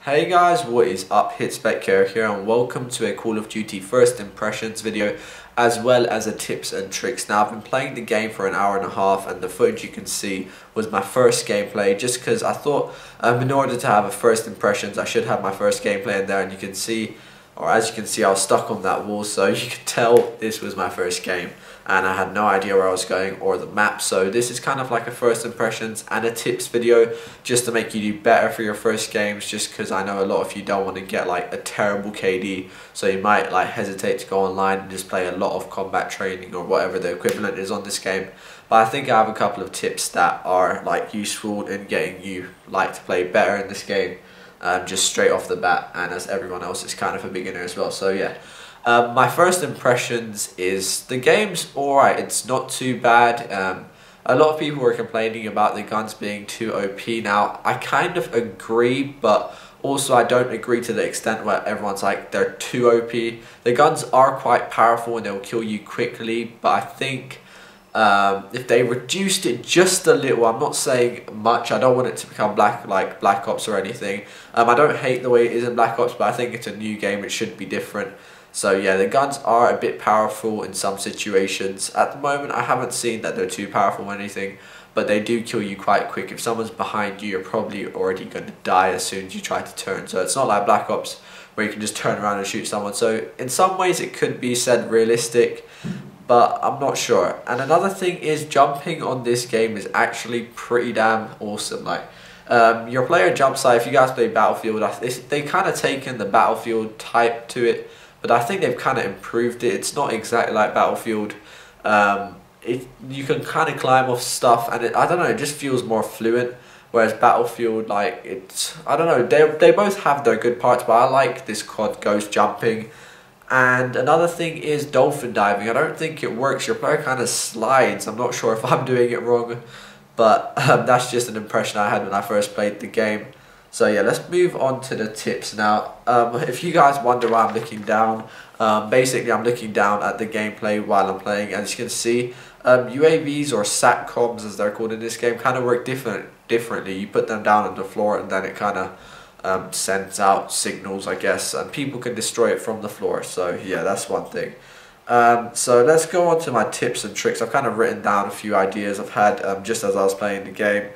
Hey guys, what is up? Hitspecure here and welcome to a Call of Duty first impressions video as well as a tips and tricks. Now I've been playing the game for an hour and a half and the footage you can see was my first gameplay just because I thought in order to have a first impressions I should have my first gameplay in there, and you can see, or as you can see, I was stuck on that wall, so you could tell this was my first game and I had no idea where I was going or the map. So this is kind of like a first impressions and a tips video just to make you do better for your first games, just because I know a lot of you don't want to get like a terrible KD, so you might like hesitate to go online and just play a lot of combat training or whatever the equivalent is on this game. But I think I have a couple of tips that are like useful in getting you like to play better in this game. Just straight off the bat, and as everyone else is kind of a beginner as well. So yeah, my first impressions is the game's alright, it's not too bad. A lot of people were complaining about the guns being too OP. Now I kind of agree, but also I don't agree to the extent where everyone's like they're too OP. The guns are quite powerful and they'll kill you quickly, but I think if they reduced it just a little, I'm not saying much, I don't want it to become Black Ops or anything. I don't hate the way it is in Black Ops, but I think it's a new game, it should be different. So yeah, the guns are a bit powerful in some situations. At the moment I haven't seen that they're too powerful or anything, but they do kill you quite quick. If someone's behind you, you're probably already going to die as soon as you try to turn. So it's not like Black Ops where you can just turn around and shoot someone. So in some ways it could be said realistic, but I'm not sure. And another thing is jumping on this game is actually pretty damn awesome. Like your player jump site, if you guys play Battlefield, they kind of taken the Battlefield type to it, but I think they've kind of improved it. It's not exactly like Battlefield. You can kind of climb off stuff, and I don't know, it just feels more fluent. Whereas Battlefield, like I don't know, they both have their good parts, but I like this quad ghost jumping. And another thing is dolphin diving. I don't think it works. Your player kind of slides. I'm not sure if I'm doing it wrong, but that's just an impression I had when I first played the game. So yeah, let's move on to the tips now. If you guys wonder why I'm looking down, basically I'm looking down at the gameplay while I'm playing. As you can see, UAVs or SATCOMs as they're called in this game kind of work differently. You put them down on the floor and then it kind of sends out signals, I guess, and people can destroy it from the floor. So yeah, that's one thing. So let's go on to my tips and tricks. I've kind of written down a few ideas I've had just as I was playing the game.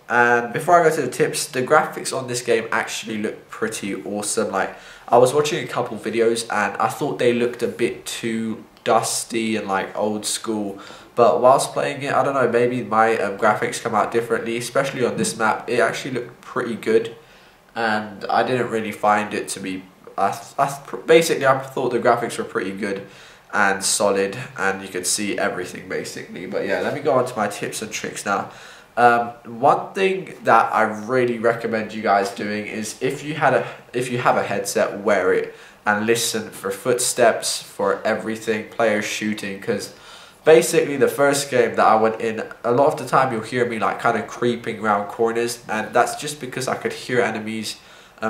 And before I go to the tips, the graphics on this game actually look pretty awesome. Like I was watching a couple videos and I thought they looked a bit too dusty and like old school, but whilst playing it, I don't know, maybe my graphics come out differently, especially on this map. It actually looked pretty good and I didn't really find it to be, basically I thought the graphics were pretty good and solid and you could see everything basically. But yeah, let me go on to my tips and tricks now. One thing that I really recommend you guys doing is if you have a headset, wear it and listen for footsteps, for everything, players shooting, because basically the first game that I went in, a lot of the time you'll hear me like kind of creeping around corners, and that's just because I could hear enemies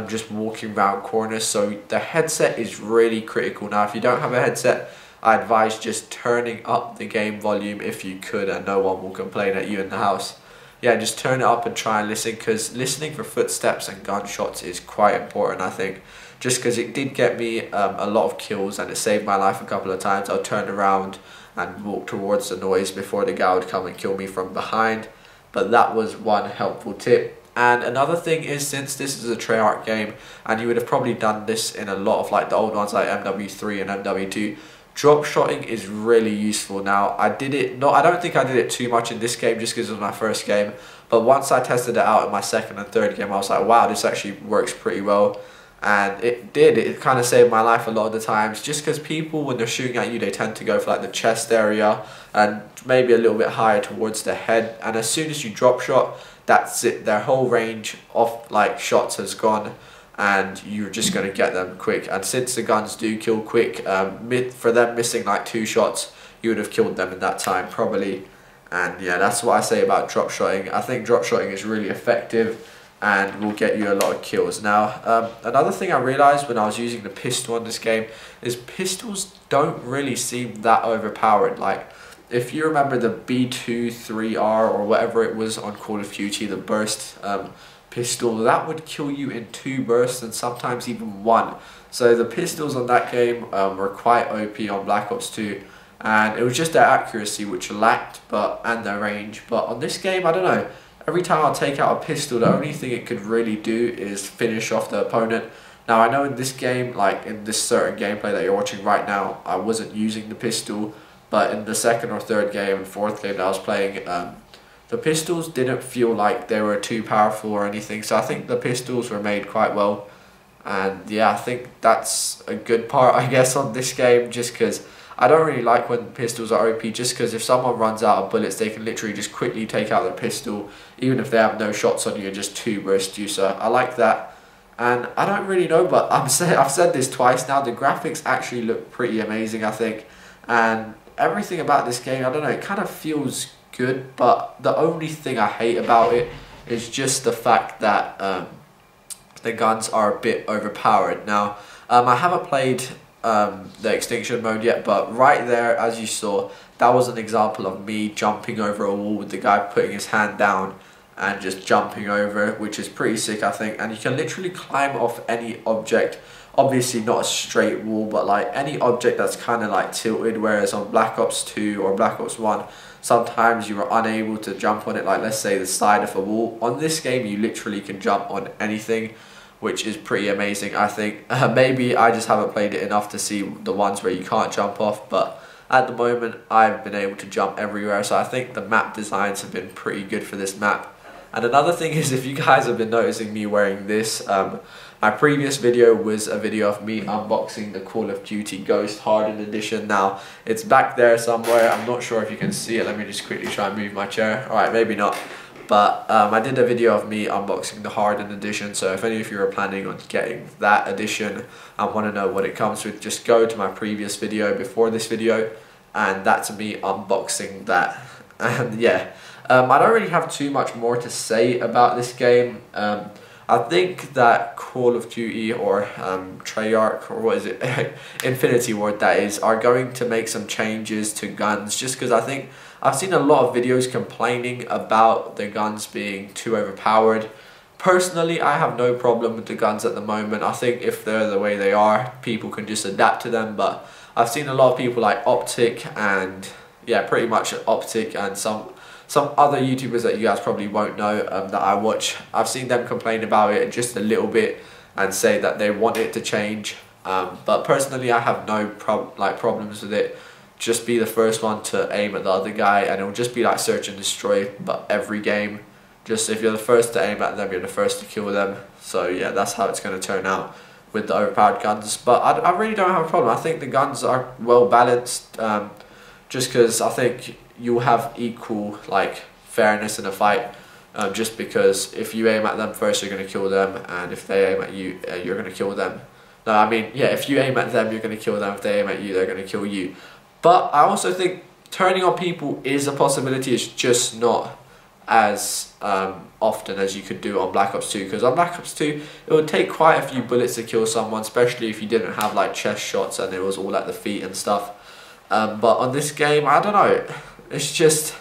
just walking around corners. So the headset is really critical. Now if you don't have a headset, I advise just turning up the game volume if you could, and no one will complain at you in the house. Yeah, just turn it up and try and listen, because listening for footsteps and gunshots is quite important, I think. Just because it did get me a lot of kills and it saved my life a couple of times. I'll turn around and walk towards the noise before the guy would come and kill me from behind. But that was one helpful tip. And another thing is, since this is a Treyarch game, and you would have probably done this in a lot of like the old ones like MW3 and MW2, drop shotting is really useful. Now I did it, I don't think I did it too much in this game just because it was my first game, but once I tested it out in my second and third game I was like, wow, this actually works pretty well. And it kind of saved my life a lot of the times, just because people, when they're shooting at you, they tend to go for like the chest area and maybe a little bit higher towards the head, and as soon as you drop shot, that's it, their whole range of like shots has gone and you're just going to get them quick. And since the guns do kill quick, for them missing like 2 shots, you would have killed them in that time probably. And yeah, that's what I say about drop shotting. I think drop shotting is really effective and will get you a lot of kills. Now another thing I realized when I was using the pistol on this game is pistols don't really seem that overpowered. Like if you remember the B23R or whatever it was on Call of Duty, the burst pistol, that would kill you in 2 bursts and sometimes even 1. So the pistols on that game were quite OP on Black Ops 2, and it was just their accuracy which lacked, and their range. But on this game, I don't know, every time I take out a pistol, the only thing it could really do is finish off the opponent. Now I know in this game, like in this certain gameplay that you're watching right now, I wasn't using the pistol, but in the second or third game and fourth game that I was playing, the pistols didn't feel like they were too powerful or anything, so I think the pistols were made quite well. And yeah, I think that's a good part, I guess, on this game, just because I don't really like when pistols are OP, just because if someone runs out of bullets, they can literally just quickly take out the pistol, even if they have no shots on you, and just 2 burst you, so I like that. And I don't really know, but I've said this twice now, the graphics actually look pretty amazing, I think, and everything about this game, I don't know, it kind of feels good, but the only thing I hate about it is just the fact that the guns are a bit overpowered. Now, I haven't played the extinction mode yet, but right there, as you saw, that was an example of me jumping over a wall with the guy putting his hand down and just jumping over, which is pretty sick, I think. And you can literally climb off any object, obviously not a straight wall, but like any object that's kind of like tilted, whereas on Black Ops 2 or Black Ops 1, sometimes you were unable to jump on it, like let's say the side of a wall. On this game, you literally can jump on anything, which is pretty amazing, I think. Maybe I just haven't played it enough to see the ones where you can't jump off, but at the moment I've been able to jump everywhere, so I think the map designs have been pretty good for this map. And another thing is, if you guys have been noticing me wearing this, my previous video was a video of me unboxing the Call of Duty Ghost Hardened Edition. Now, it's back there somewhere, I'm not sure if you can see it, let me just quickly try and move my chair. Alright, maybe not. But I did a video of me unboxing the Hardened Edition, so if any of you are planning on getting that edition and want to know what it comes with, just go to my previous video before this video, and that's me unboxing that. And yeah, I don't really have too much more to say about this game. I think that Call of Duty or Treyarch, or what is it, Infinity Ward that is, are going to make some changes to guns, just because I think I've seen a lot of videos complaining about the guns being too overpowered. Personally, I have no problem with the guns at the moment. I think if they're the way they are, people can just adapt to them, but I've seen a lot of people like Optic and, yeah, pretty much Optic and some other YouTubers that you guys probably won't know that I watch. I've seen them complain about it just a little bit and say that they want it to change. But personally, I have no problems with it. Just be the first one to aim at the other guy, and it'll just be like search and destroy, but every game. Just if you're the first to aim at them, you're the first to kill them. So yeah, that's how it's going to turn out with the overpowered guns. But I really don't have a problem. I think the guns are well balanced, just because I think you'll have equal like fairness in a fight, just because if you aim at them first, you're going to kill them, and if they aim at you, you're going to kill them. No, I mean, yeah, if you aim at them, you're going to kill them. If they aim at you, they're going to kill you. But I also think turning on people is a possibility. It's just not as often as you could do on Black Ops 2, because on Black Ops 2 it would take quite a few bullets to kill someone, especially if you didn't have like chest shots and it was all at the feet and stuff. But on this game, I don't know, it's just,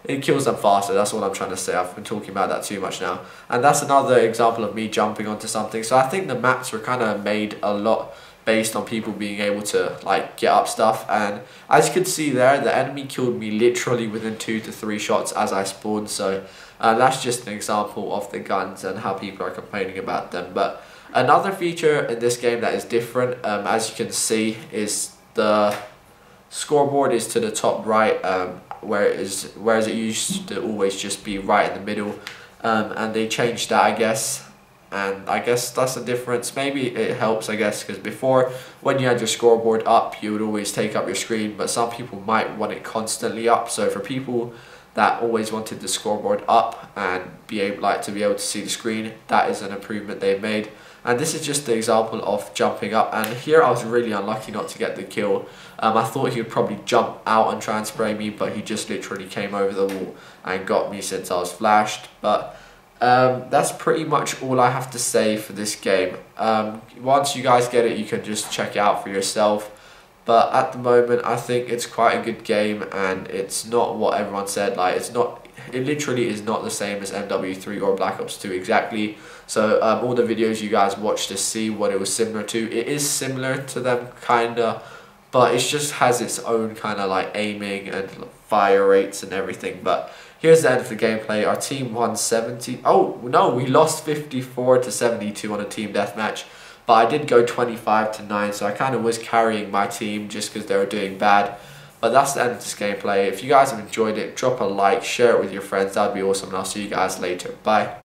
it kills them faster. That's what I'm trying to say. I've been talking about that too much now, and that's another example of me jumping onto something. So I think the maps were kind of made a lot based on people being able to like get up stuff, and as you can see there, the enemy killed me literally within 2 to 3 shots as I spawned. So that's just an example of the guns and how people are complaining about them. But another feature in this game that is different, as you can see, is the scoreboard is to the top right, whereas it used to always just be right in the middle, and they changed that, I guess. And I guess that's the difference. Maybe it helps, I guess, because before, when you had your scoreboard up, you would always take up your screen, but some people might want it constantly up. So for people that always wanted the scoreboard up and be able to see the screen, that is an improvement they've made. And this is just the example of jumping up, and here I was really unlucky not to get the kill. I thought he would probably jump out and try and spray me, but he just literally came over the wall and got me since I was flashed. But that's pretty much all I have to say for this game. Once you guys get it, you can just check it out for yourself. But at the moment, I think it's quite a good game, and it's not what everyone said. Like, it's not it literally is not the same as MW3 or Black Ops 2 exactly. So all the videos you guys watch to see what it was similar to, it is similar to them kinda, but it just has its own kind of like aiming and fire rates and everything. But here's the end of the gameplay. Our team won 70. Oh no, we lost 54 to 72 on a team deathmatch. But I did go 25 to 9, so I kind of was carrying my team just because they were doing bad. But that's the end of this gameplay. If you guys have enjoyed it, drop a like, share it with your friends. That would be awesome. And I'll see you guys later. Bye.